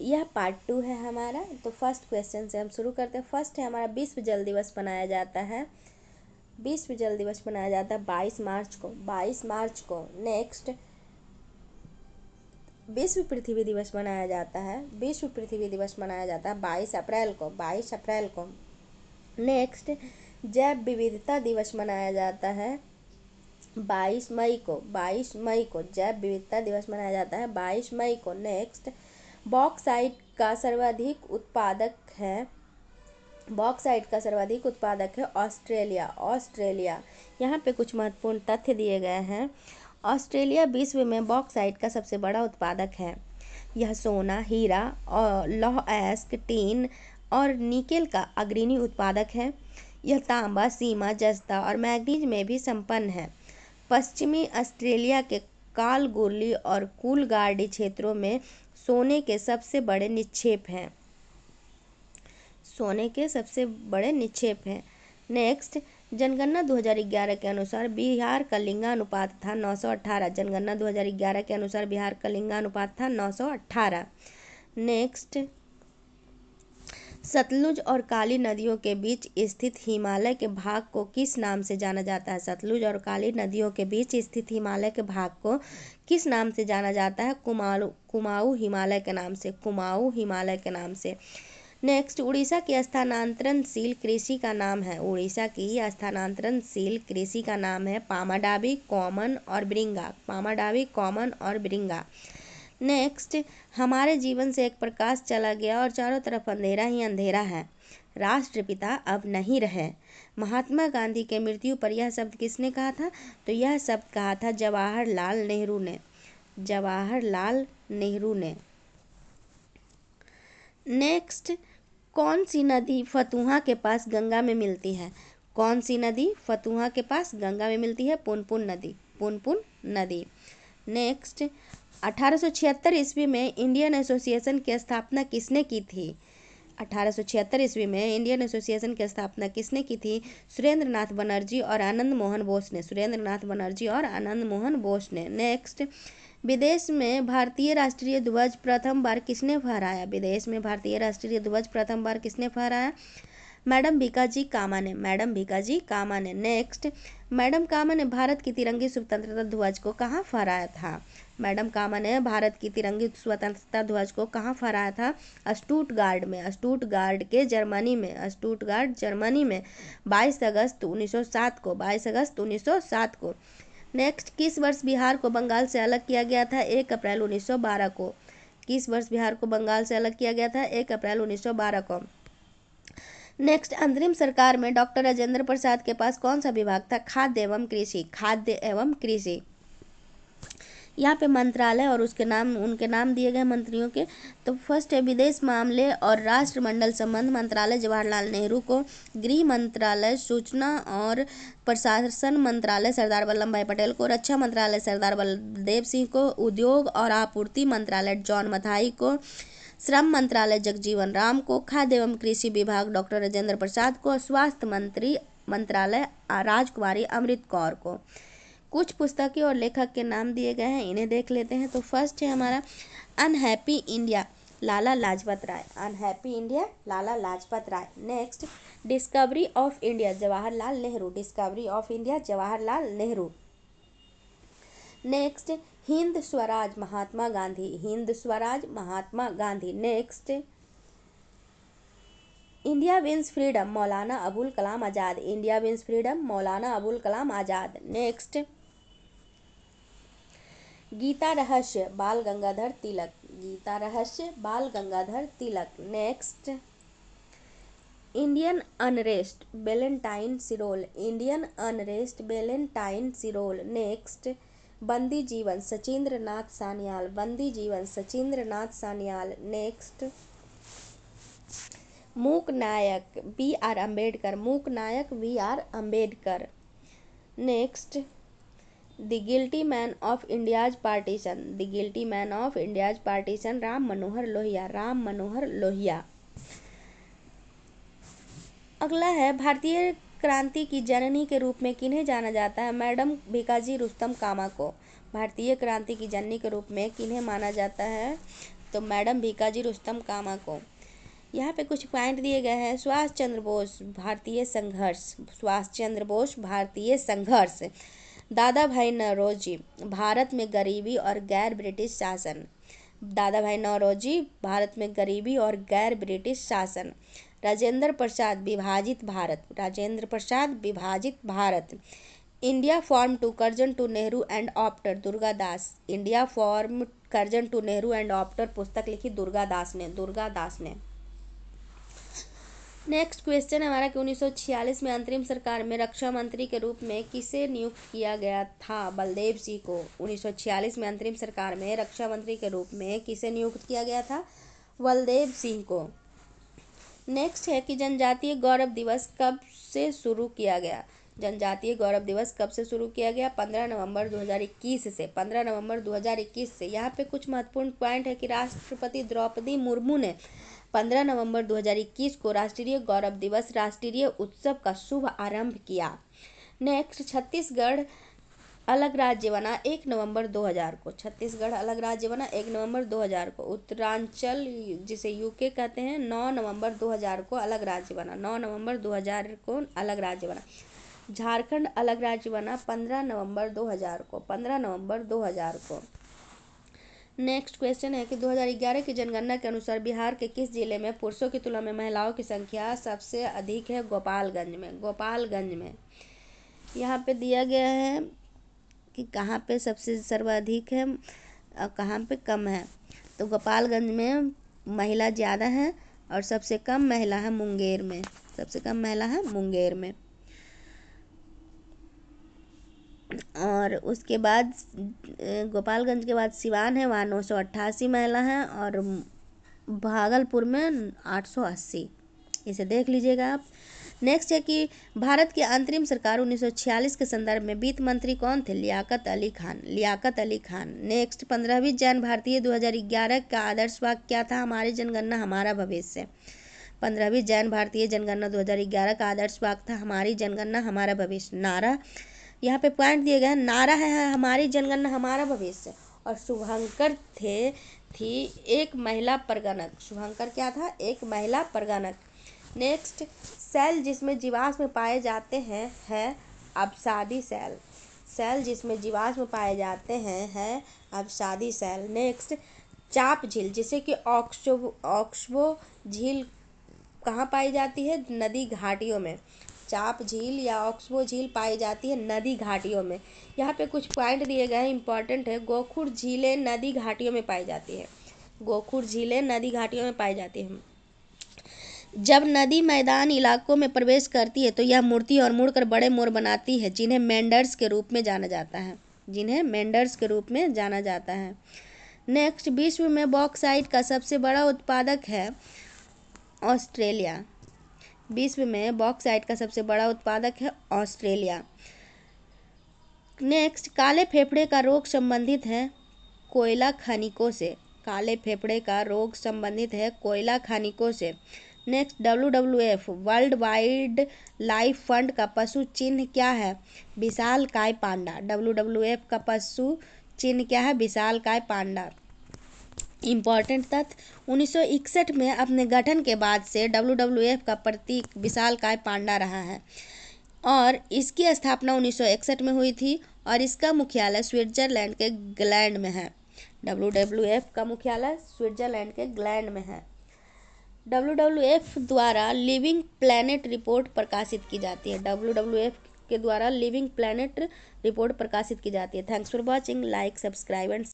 यह पार्ट 2 है हमारा। तो फर्स्ट क्वेश्चन से हम शुरू करते हैं। फर्स्ट है हमारा, विश्व जल दिवस मनाया जाता है, विश्व जल दिवस मनाया जाता है 22 मार्च को, 22 मार्च को। नेक्स्ट, विश्व पृथ्वी दिवस मनाया जाता है, विश्व पृथ्वी दिवस मनाया जाता है 22 अप्रैल को, 22 अप्रैल को। नेक्स्ट, जैव विविधता दिवस मनाया जाता है 22 मई को, 22 मई को जैव विविधता दिवस मनाया जाता है 22 मई को। नेक्स्ट, बॉक्साइट का सर्वाधिक उत्पादक है, बॉक्साइट का सर्वाधिक उत्पादक है ऑस्ट्रेलिया, ऑस्ट्रेलिया। यहाँ पे कुछ महत्वपूर्ण तथ्य दिए गए हैं। ऑस्ट्रेलिया विश्व में बॉक्साइट का सबसे बड़ा उत्पादक है। यह सोना, हीरा और लौह अयस्क, टीन और निकेल का अग्रणी उत्पादक है। यह तांबा, सीमा, जस्ता और मैग्नीज में भी संपन्न है। पश्चिमी ऑस्ट्रेलिया के कालगोर्ली और कूलगार्डी क्षेत्रों में सोने के सबसे बड़े निक्षेप हैं, सोने के सबसे बड़े निक्षेप हैं। नेक्स्ट, जनगणना 2011 के अनुसार बिहार का लिंगानुपात था 918, जनगणना 2011 के अनुसार बिहार का लिंगानुपात था 918। नेक्स्ट, सतलुज और काली नदियों के बीच स्थित हिमालय के भाग को किस नाम से जाना जाता है? सतलुज और काली नदियों के बीच स्थित हिमालय के भाग को किस नाम से जाना जाता है? कुमाऊं हिमालय के नाम से, कुमाऊं हिमालय के नाम से। नेक्स्ट, उड़ीसा की स्थानांतरणशील कृषि का नाम है, उड़ीसा की स्थानांतरणशील कृषि का नाम है पामाडावी, कॉमन और ब्रिंगा, पामाडावी, कॉमन और ब्रिंगा। नेक्स्ट, हमारे जीवन से एक प्रकाश चला गया और चारों तरफ अंधेरा ही अंधेरा है, राष्ट्रपिता अब नहीं रहे। महात्मा गांधी के मृत्यु पर यह शब्द किसने कहा था? तो यह शब्द कहा था जवाहरलाल नेहरू ने, जवाहरलाल नेहरू ने। नेक्स्ट, कौन सी नदी फतुहा के पास गंगा में मिलती है? कौन सी नदी फतुहा के पास गंगा में मिलती है? पुनपुन नदी, पुनपुन नदी। नेक्स्ट, 1876 ईस्वी में इंडियन एसोसिएशन की स्थापना किसने की थी? 1876 ईस्वी में इंडियन एसोसिएशन की स्थापना किसने की थी? सुरेंद्र नाथ बनर्जी और आनंद मोहन बोस ने, सुरेंद्र नाथ बनर्जी और आनंद मोहन बोस ने। नेक्स्ट, विदेश में भारतीय राष्ट्रीय ध्वज प्रथम बार किसने फहराया? विदेश में भारतीय राष्ट्रीय ध्वज प्रथम बार किसने फहराया? मैडम भीकाजी कामा ने, मैडम भीकाजी कामा ने। नेक्स्ट, मैडम कामा ने भारत की तिरंगी स्वतंत्रता ध्वज को कहाँ फहराया था? मैडम कामा ने भारत की तिरंगी स्वतंत्रता ध्वज को कहाँ फहराया था? स्टुटगार्ड में, स्टुटगार्ड के जर्मनी में, स्टुटगार्ड जर्मनी में 22 अगस्त 1907 को, 22 अगस्त 1907 को। नेक्स्ट, किस वर्ष बिहार को बंगाल से अलग किया गया था? 1 अप्रैल 1912 को। किस वर्ष बिहार को बंगाल से अलग किया गया था? 1 अप्रैल 1912 को। नेक्स्ट, अंतरिम सरकार में डॉक्टर राजेंद्र प्रसाद के पास कौन सा विभाग था? खाद्य एवं कृषि, खाद्य एवं कृषि। यहाँ पे मंत्रालय और उसके नाम, उनके नाम दिए गए मंत्रियों के। तो फर्स्ट है विदेश मामले और राष्ट्रमंडल संबंध मंत्रालय जवाहरलाल नेहरू को, गृह मंत्रालय, सूचना और प्रशासन मंत्रालय सरदार वल्लभ भाई पटेल को, रक्षा मंत्रालय सरदार बलदेव सिंह को, उद्योग और आपूर्ति मंत्रालय जॉन मथाई को, श्रम मंत्रालय जगजीवन राम को, खाद्य एवं कृषि विभाग डॉक्टर राजेंद्र प्रसाद को, स्वास्थ्य मंत्रालय राजकुमारी अमृत कौर को। कुछ पुस्तकें और लेखक के नाम दिए गए हैं, इन्हें देख लेते हैं। तो फर्स्ट है हमारा unhappy India, Lala Lajpat Rai, unhappy India, Lala Lajpat Rai. Next, discovery of India, Jawaharlal Nehru, discovery of India, Jawaharlal Nehru. Next, Hind Swaraj, Mahatma Gandhi, Hind Swaraj, Mahatma Gandhi. Next, India wins freedom, Maulana Abul Kalam Azad, India wins freedom, Maulana Abul Kalam Azad. Next, Geeta Rahasya, Bal Gangadhar Tilak, Geeta Rahasya, Bal Gangadhar Tilak. Next, Indian unrest, Valentine Chirol, Indian unrest, Valentine Chirol. Next, बंदी जीवन, सचिंद्र नाथ सान्याल, बंदी जीवन, Sachindra Nath Sanyal. Next, मूक Nayak, B R Ambedkar, Mook Nayak, B R Ambedkar. Next, the guilty man of India's partition, the guilty man of India's partition, Ram Manohar Lohia, Ram Manohar Lohia. अगला है भारतीय क्रांति की जननी के रूप में किन्हें जाना जाता है? मैडम भीकाजी रुस्तम कामा को। भारतीय क्रांति की जननी के रूप में किन्हें माना जाता है? तो मैडम भीकाजी रुस्तम कामा को। यहाँ पे कुछ पॉइंट दिए गए हैं। सुभाष चंद्र बोस भारतीय संघर्ष, सुभाष चंद्र बोस भारतीय संघर्ष। दादा भाई नौरोजी भारत में गरीबी और गैर ब्रिटिश शासन, दादा भाई नौरोजी भारत में गरीबी और गैर ब्रिटिश शासन। राजेंद्र प्रसाद विभाजित भारत, राजेंद्र प्रसाद विभाजित Bharat. India from to Curzon to Nehru and after, Durga Das. India from Curzon to Nehru and after पुस्तक लिखी दुर्गा दास ने, दुर्गा दास ने। नेक्स्ट क्वेश्चन है हमारा कि 1946 में अंतरिम सरकार में रक्षा मंत्री के रूप में किसे नियुक्त किया गया था? बलदेव सिंह को। 1946 में अंतरिम सरकार में रक्षा मंत्री के रूप में किसे नियुक्त किया गया था? बलदेव सिंह को। नेक्स्ट है कि जनजातीय गौरव दिवस कब से शुरू किया गया? जनजातीय गौरव दिवस कब से शुरू किया गया? 15 नवंबर 2021 से, 15 नवंबर 2021 से। यहाँ पे कुछ महत्वपूर्ण पॉइंट है कि राष्ट्रपति द्रौपदी मुर्मू ने 15 नवंबर 2021 को राष्ट्रीय गौरव दिवस राष्ट्रीय उत्सव का शुभ आरंभ किया। नेक्स्ट, छत्तीसगढ़ अलग राज्य बना 1 नवंबर 2000 को, छत्तीसगढ़ अलग राज्य बना 1 नवंबर 2000 को। उत्तरांचल जिसे यूके कहते हैं 9 नवंबर 2000 को अलग राज्य बना, 9 नवंबर 2000 को अलग राज्य बना। झारखंड अलग राज्य बना 15 नवंबर 2000 को, 15 नवंबर 2000 को। नेक्स्ट क्वेश्चन है कि 2011 की जनगणना के अनुसार बिहार के किस जिले में पुरुषों की तुलना में महिलाओं की संख्या सबसे अधिक है? गोपालगंज में, गोपालगंज में। यहाँ पे दिया गया है कि कहाँ पे सबसे सर्वाधिक है और कहाँ पे कम है। तो गोपालगंज में महिला ज़्यादा है और सबसे कम महिला है मुंगेर में, सबसे कम महिला है मुंगेर में। और उसके बाद गोपालगंज के बाद सिवान है, वहाँ 988 महिला हैं और भागलपुर में 880। इसे देख लीजिएगा आप। नेक्स्ट है कि भारत की अंतरिम सरकार 1946 के संदर्भ में वित्त मंत्री कौन थे? लियाकत अली खान, लियाकत अली खान। नेक्स्ट, 15वीं जैन भारतीय 2011 का आदर्श वाक्य क्या था? हमारी जनगणना हमारा भविष्य। 15वीं जैन भारतीय जनगणना 2011 का आदर्श वाक्य था हमारी जनगणना हमारा भविष्य। नारा यहाँ पे पॉइंट दिए गए हैं, नारा है हमारी जनगणना हमारा भविष्य। और शुभंकर थी एक महिला परगणक, शुभंकर क्या था? एक महिला परगणक। नेक्स्ट, सेल जिसमें जीवाश्म पाए जाते हैं है अवसादी सेल, सेल जिसमें जीवाश्म पाए जाते हैं है अवसादी सेल। नेक्स्ट, चाप झील जिसे कि ऑक्सबो झील कहाँ पाई जाती है? नदी घाटियों में। चाप झील या ऑक्सबो झील पाई जाती है नदी घाटियों में। यहाँ पे कुछ पॉइंट दिए गए हैं, इंपॉर्टेंट है। गोखुर झीलें नदी घाटियों में पाई जाती है, गोखुर झीलें नदी घाटियों में पाई जाती हैं। जब नदी मैदान इलाकों में प्रवेश करती है तो यह मुड़ती और मुड़कर बड़े मोर बनाती है जिन्हें मेंडर्स के रूप में जाना जाता है, जिन्हें मेंडर्स के रूप में जाना जाता है। नेक्स्ट, विश्व में बॉक्साइट का सबसे बड़ा उत्पादक है ऑस्ट्रेलिया, विश्व में बॉक्साइट का सबसे बड़ा उत्पादक है ऑस्ट्रेलिया। नेक्स्ट, काले फेफड़े का रोग संबंधित है कोयला खनिकों से, काले फेफड़े का रोग संबंधित है कोयला खनिकों से। Next, WWF world wild life fund का पशु चिन्ह क्या है? विशालकाय पांडा, WWF का पशु चिन्ह क्या है? विशालकाय पांडा। इम्पॉर्टेंट तथ्य, 1961 में अपने गठन के बाद से WWF का प्रतीक विशालकाय पांडा रहा है और इसकी स्थापना 1961 में हुई थी और इसका मुख्यालय स्विट्जरलैंड के ग्लैंड में है। WWF का मुख्यालय स्विट्जरलैंड के ग्लैंड में है। WWF द्वारा लिविंग प्लैनेट रिपोर्ट प्रकाशित की जाती है, WWF के द्वारा लिविंग प्लैनेट रिपोर्ट प्रकाशित की जाती है। Thanks for watching, like, subscribe and